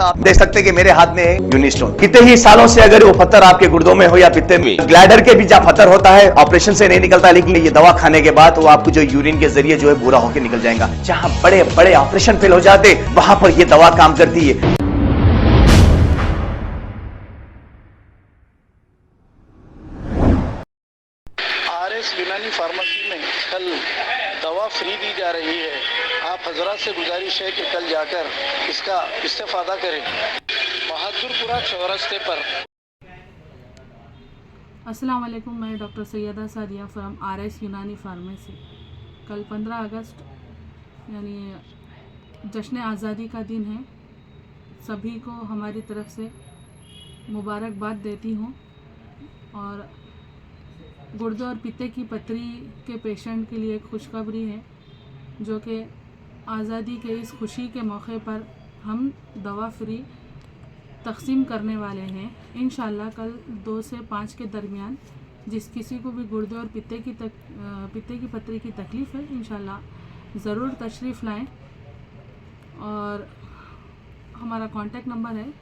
आप देख सकते हैं कि मेरे हाथ में यूनिस्टोन कितने ही सालों से अगर वो पत्थर आपके गुर्दों में हो या पित्ते में, ग्लैडर के भी जहाँ पत्थर होता है ऑपरेशन से नहीं निकलता, लेकिन ये दवा खाने के बाद वो आपको जो यूरिन के जरिए जो है बुरा होकर निकल जाएगा। जहाँ बड़े बड़े ऑपरेशन फेल हो जाते वहां पर ये दवा काम करती है। आरएस यूनानी फार्मेसी में कल दवा फ्री दी जा रही है। आप हजरात से गुजारिश है कि कल जाकर इसका इस्तेफादा करें। बहादुरपुरा चौरस्ते पर। अस्सलाम वालेकुम, मैं doctor Syeda Sadia from RS Unani pharmacy. कल 15 अगस्त यानी जश्न आज़ादी का दिन है। सभी को हमारी तरफ से मुबारकबाद देती हूँ। और गुर्दे और पित्ते की पथरी के पेशेंट के लिए खुशखबरी है, जो कि आज़ादी के इस खुशी के मौके पर हम दवा फ्री तकसीम करने वाले हैं। इंशाल्लाह कल 2 से 5 के दरमियान जिस किसी को भी गुर्दे और पित्ते की पथरी की तकलीफ़ है, इंशाल्लाह ज़रूर तशरीफ़ लाएं। और हमारा कॉन्टेक्ट नंबर है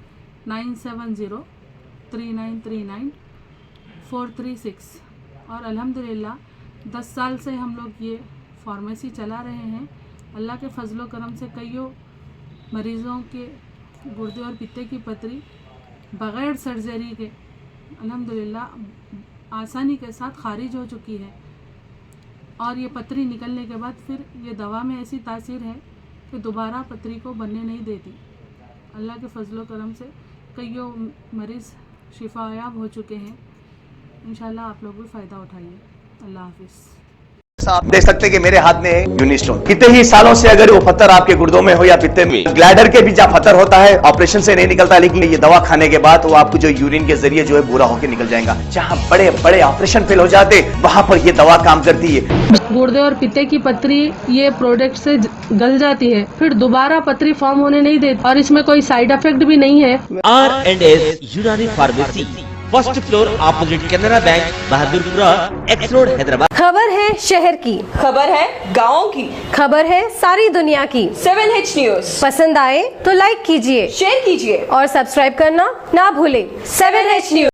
9703939436। और अल्हम्दुलिल्लाह 10 साल से हम लोग ये फार्मेसी चला रहे हैं। अल्लाह के फजलो करम से कईयों मरीज़ों के गुर्दे और पित्ते की पथरी बग़ैर सर्जरी के अल्हम्दुलिल्लाह आसानी के साथ खारिज हो चुकी है। और ये पथरी निकलने के बाद फिर ये दवा में ऐसी तासीर है कि दोबारा पथरी को बनने नहीं देती। अल्लाह के फजलो करम से कईयों मरीज़ शिफायाब हो चुके हैं। इंशाल्लाह आप लोग भी फ़ायदा उठाइए। अल्लाह हाफिज़। आप देख सकते हैं कि मेरे हाथ में यूनिस्टोन कितने ही सालों से अगर वो पत्थर आपके गुर्दों में हो या पित्ते में, ग्लैडर के भी जहाँ पत्थर होता है ऑपरेशन से नहीं निकलता, लेकिन ये दवा खाने के बाद वो आपको जो यूरिन के जरिए जो है बुरा होकर निकल जाएगा। जहाँ बड़े बड़े ऑपरेशन फेल हो जाते वहां पर ये दवा काम करती है। गुर्दे और पित्ते की पथरी ये प्रोडक्ट से गल जाती है, फिर दोबारा पथरी फॉर्म होने नहीं देती और इसमें कोई साइड इफेक्ट भी नहीं है। R&S यूनानी pharmacy, first floor opposite Canara bank, Bahadurpura x road, Hyderabad. खबर है शहर की, खबर है गाँव की, खबर है सारी दुनिया की। 7H न्यूज पसंद आए तो लाइक कीजिए, शेयर कीजिए और सब्सक्राइब करना ना भूलें। 7H news.